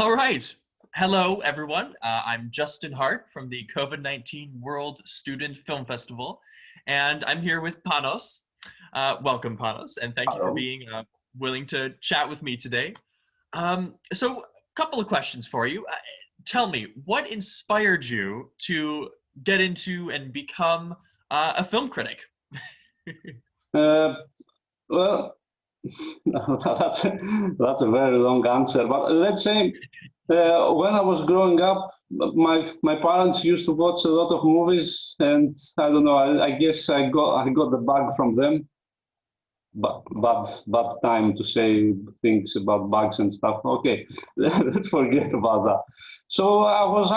All right. Hello, everyone. I'm Justin Hart from the COVID-19 World Student Film Festival, and I'm here with Panos. Welcome, Panos, and thank you for Hello. being willing to chat with me today. So, a couple of questions for you. Tell me, what inspired you to get into and become a film critic? Uh, well, that's a very long answer. But let's say when I was growing up, my parents used to watch a lot of movies, and I don't know. I guess I got the bug from them. But bad time to say things about bugs and stuff. Okay, let's forget about that. So I was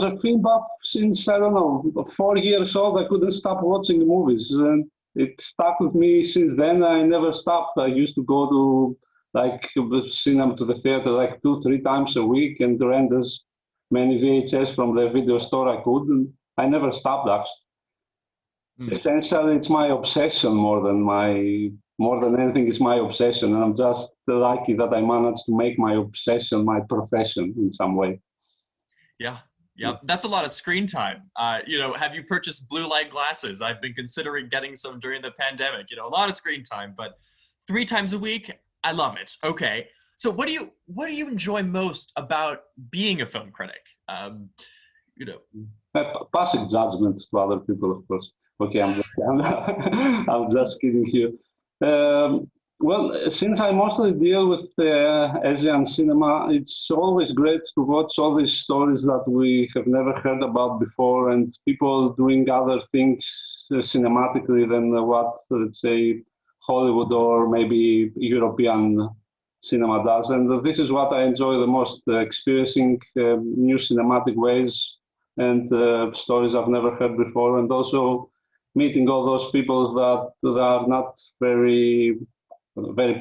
a film buff since I don't know 4 years old. I couldn't stop watching movies, and it stuck with me since then. I never stopped. I used to go to like the cinema to the theater like 2-3 times a week and rent as many VHS from the video store I could. And I never stopped actually. Mm. Essentially, it's my obsession more than anything. It's my obsession, and I'm just lucky that I managed to make my obsession my profession in some way. Yeah, yeah, that's a lot of screen time. Have you purchased blue light glasses? I've been considering getting some during the pandemic. A lot of screen time, but 3 times a week, I love it. Okay, so what do you enjoy most about being a film critic? You know, Passing judgment to other people, of course. Okay, I'm just kidding here. Well, since I mostly deal with Asian cinema, it's always great to watch all these stories that we have never heard about before, and people doing other things cinematically than what, let's say, Hollywood or maybe European cinema does. And this is what I enjoy the most, experiencing new cinematic ways and stories I've never heard before, and also meeting all those people that are not very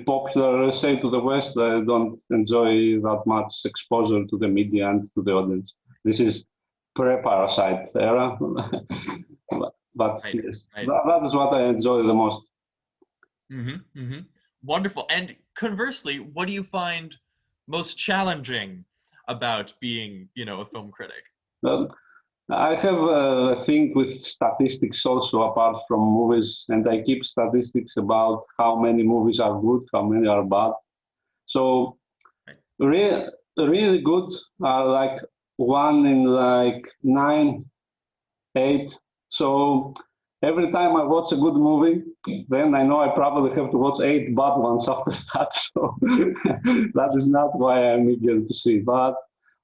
popular, say, to the West. I don't enjoy that much exposure to the media and to the audience. This is pre-Parasite era, but right, yes, right. that is what I enjoy the most. Wonderful. And conversely, what do you find most challenging about being, a film critic? Um, I have a thing with statistics also apart from movies, and I keep statistics about how many movies are good, how many are bad. So Right. really good are like one in like 9, 8. So every time I watch a good movie, then I know I probably have to watch 8 bad ones after that. So that is not why I'm eager to see. But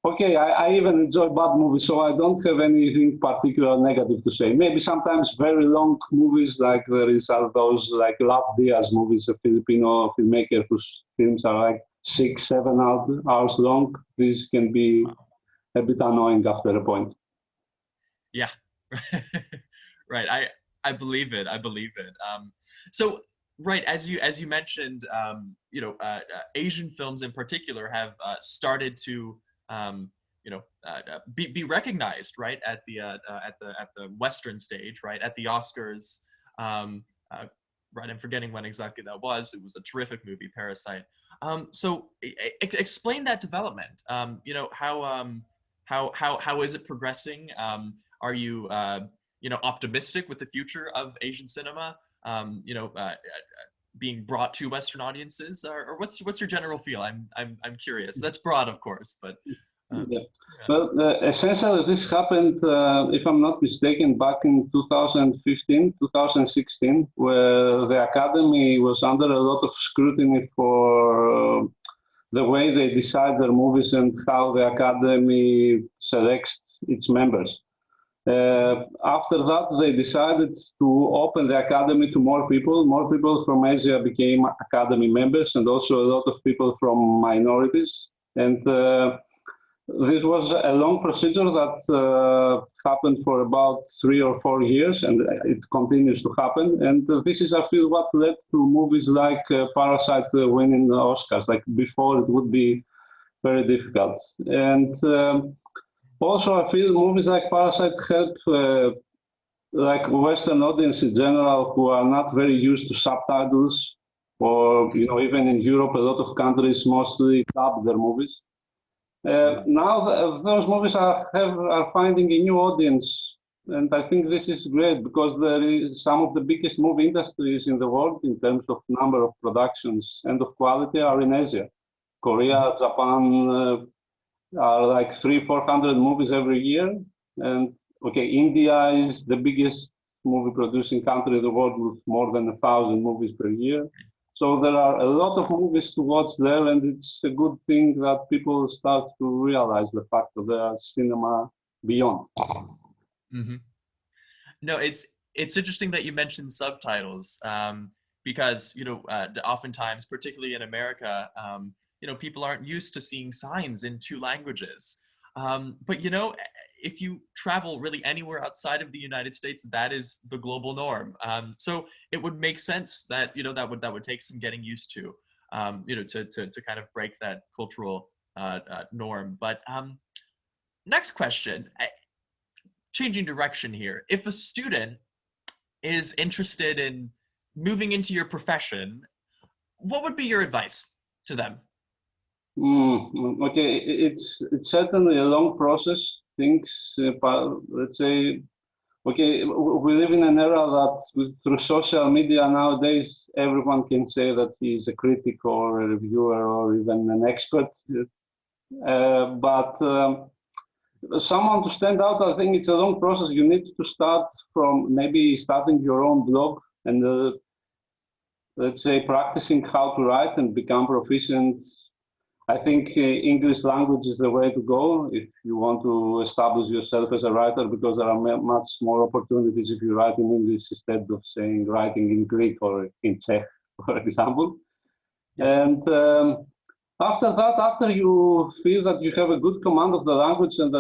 okay, I even enjoy bad movies, so I don't have anything particular negative to say. Maybe sometimes very long movies, like there is those like Love Diaz movies, a Filipino filmmaker whose films are like 6, 7 hours long. These can be Wow. a bit annoying after a point. Yeah. Right. I believe it. I believe it. So right, as you mentioned, Asian films in particular have started to be recognized, right, at the Western stage, right, at the Oscars. Um, right, I'm forgetting when exactly that was. It was a terrific movie, Parasite. So explain that development. How is it progressing? Are you optimistic with the future of Asian cinema? Being brought to Western audiences, or what's your general feel? I'm curious. That's broad, of course, but Yeah. yeah. Well, essentially, this happened, if I'm not mistaken, back in 2015, 2016, where the Academy was under a lot of scrutiny for the way they decide their movies and how the Academy selects its members. After that, they decided to open the Academy to more people. More people from Asia became Academy members, and also a lot of people from minorities. And this was a long procedure that happened for about 3 or 4 years, and it continues to happen. And this is, I feel, what led to movies like Parasite winning the Oscars. Like before, it would be very difficult. And also, I feel movies like Parasite help like Western audience in general, who are not very used to subtitles, or even in Europe, a lot of countries mostly dub their movies. Now those movies are finding a new audience, and I think this is great because there is some of the biggest movie industries in the world in terms of number of productions and of quality are in Asia. Korea, Japan are like 300-400 movies every year, and okay, India is the biggest movie producing country in the world with more than 1,000 movies per year. So there are a lot of movies to watch there, and it's a good thing that people start to realize the fact that there are cinema beyond. Mm-hmm. No, it's interesting that you mentioned subtitles, because oftentimes, particularly in America, people aren't used to seeing signs in two languages. But if you travel really anywhere outside of the United States, that is the global norm. So it would make sense that that would take some getting used to, to kind of break that cultural norm. But next question, changing direction here. If a student is interested in moving into your profession, what would be your advice to them? Okay, it's certainly a long process. Things, let's say, okay, we live in an era that through social media nowadays, everyone can say that he's a critic or a reviewer or even an expert. But someone to stand out, I think it's a long process. You need to start from maybe starting your own blog and let's say practicing how to write and become proficient. I think English language is the way to go if you want to establish yourself as a writer, because there are much more opportunities if you write in English instead of saying writing in Greek or in Czech, for example. And after that, after you feel that you have a good command of the language and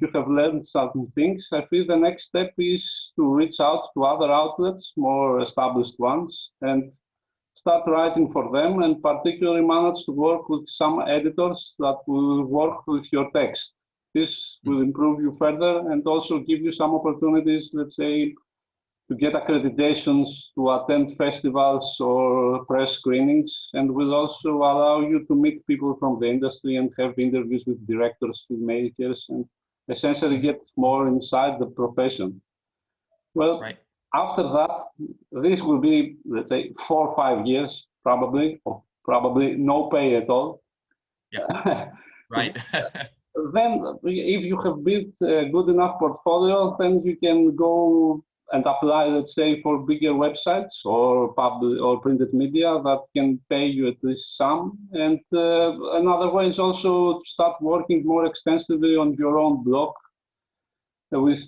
you have learned certain things, I feel the next step is to reach out to other outlets, more established ones, and start writing for them, and particularly manage to work with some editors that will work with your text. This will improve you further and also give you some opportunities, let's say, to get accreditations to attend festivals or press screenings, and will also allow you to meet people from the industry and have interviews with directors, filmmakers, and essentially get more inside the profession. Well, after that, this will be, let's say, 4 or 5 years, probably, of probably no pay at all. Yeah, right. Then, if you have built a good enough portfolio, then you can go and apply, let's say, for bigger websites or public or printed media that can pay you at least some. And another way is also to start working more extensively on your own blog with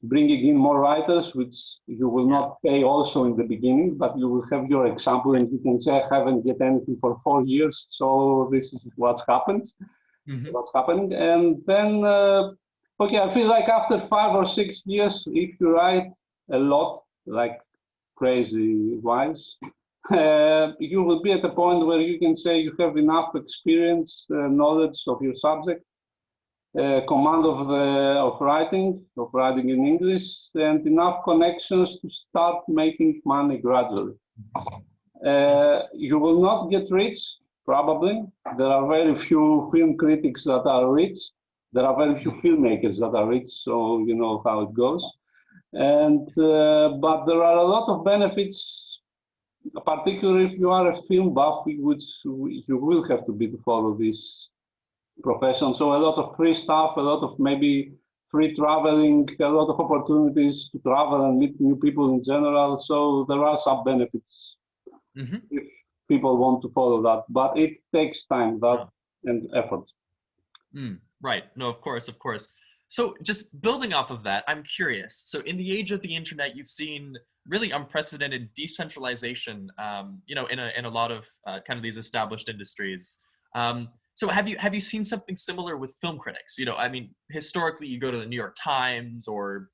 bringing in more writers, which you will not pay also in the beginning, but you will have your example and you can say, I haven't get anything for 4 years, so this is what's happened, what's happening. And then, okay, I feel like after 5 or 6 years, if you write a lot, like crazy wise, you will be at a point where you can say you have enough experience, knowledge of your subject, command of writing in English, and enough connections to start making money gradually. You will not get rich, probably. There are very few film critics that are rich. There are very few filmmakers that are rich, so you know how it goes. And but there are a lot of benefits, particularly if you are a film buff, which you will have to be to follow this profession. So a lot of free stuff, a lot of maybe free traveling, a lot of opportunities to travel and meet new people in general. So there are some benefits if people want to follow that, but it takes time and effort. Right. No, of course, of course. So just building off of that, I'm curious. So in the age of the internet, you've seen really unprecedented decentralization, in a lot of kind of these established industries. So have you seen something similar with film critics? I mean, historically, you go to the New York Times or,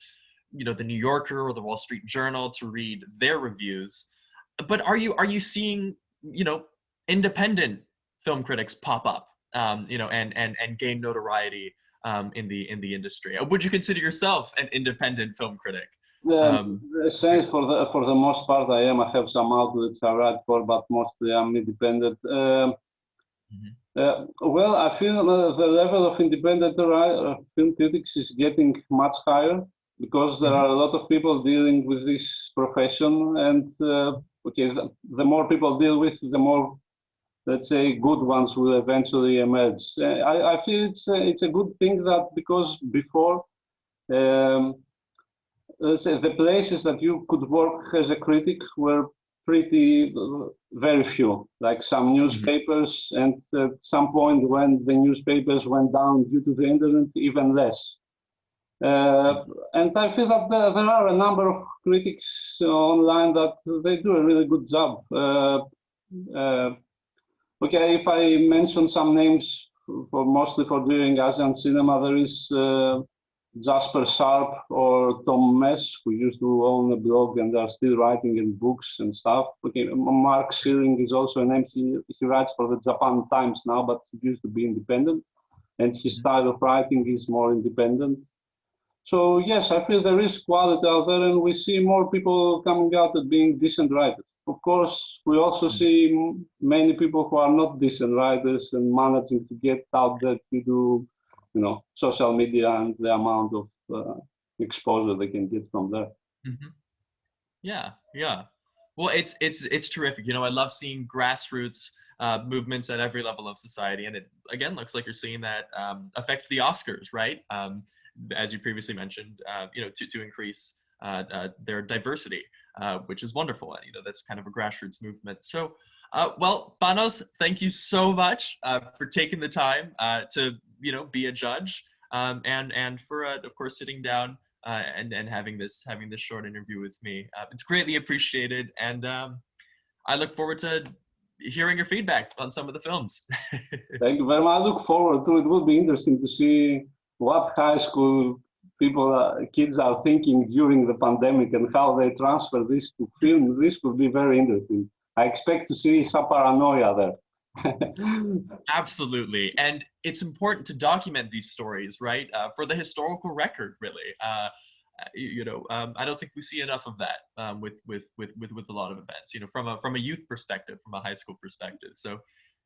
the New Yorker or the Wall Street Journal to read their reviews. But are you seeing, independent film critics pop up, and gain notoriety in the industry? Would you consider yourself an independent film critic? For the most part, I am. I have some outlets I write for, but mostly I'm independent. Well, I feel the level of independent film critics is getting much higher because there are a lot of people dealing with this profession, and okay, the more people deal with, the more, let's say, good ones will eventually emerge. I feel it's a good thing that, because before, let's say, the places that you could work as a critic were pretty very few, like some newspapers, and at some point when the newspapers went down due to the internet, even less. And I feel that there are a number of critics online that they do a really good job. Okay, if I mention some names, mostly for doing Asian cinema, there is Jasper Sharp or Tom Mess, who used to own a blog and are still writing in books and stuff. Okay, Mark Schilling is also a name. He writes for the Japan Times now, but he used to be independent, and his style of writing is more independent. So yes, I feel there is quality out there, and we see more people coming out as being decent writers. Of course, we also see many people who are not decent writers and managing to get out there to do, you know, social media and the amount of exposure they can get from there. Yeah, yeah. Well, it's terrific. You know, I love seeing grassroots movements at every level of society, and it again looks like you're seeing that affect the Oscars, right? As you previously mentioned, you know, to increase their diversity, which is wonderful. And you know, that's kind of a grassroots movement. So, well, Panos, thank you so much for taking the time to, you know, be a judge, and for of course sitting down and having this short interview with me. It's greatly appreciated, and I look forward to hearing your feedback on some of the films. Thank you very much. I look forward to it. It will be interesting to see what high school kids are thinking during the pandemic and how they transfer this to film. This will be very interesting. I expect to see some paranoia there. Absolutely. And it's important to document these stories, right? For the historical record, really. You know, I don't think we see enough of that with a lot of events, you know, from a youth perspective, from a high school perspective. So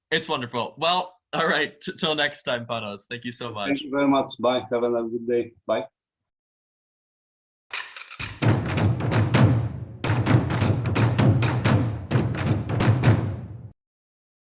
it's wonderful. Well, all right. Till next time, Panos. Thank you so much. Thank you very much. Bye. Have a good day. Bye.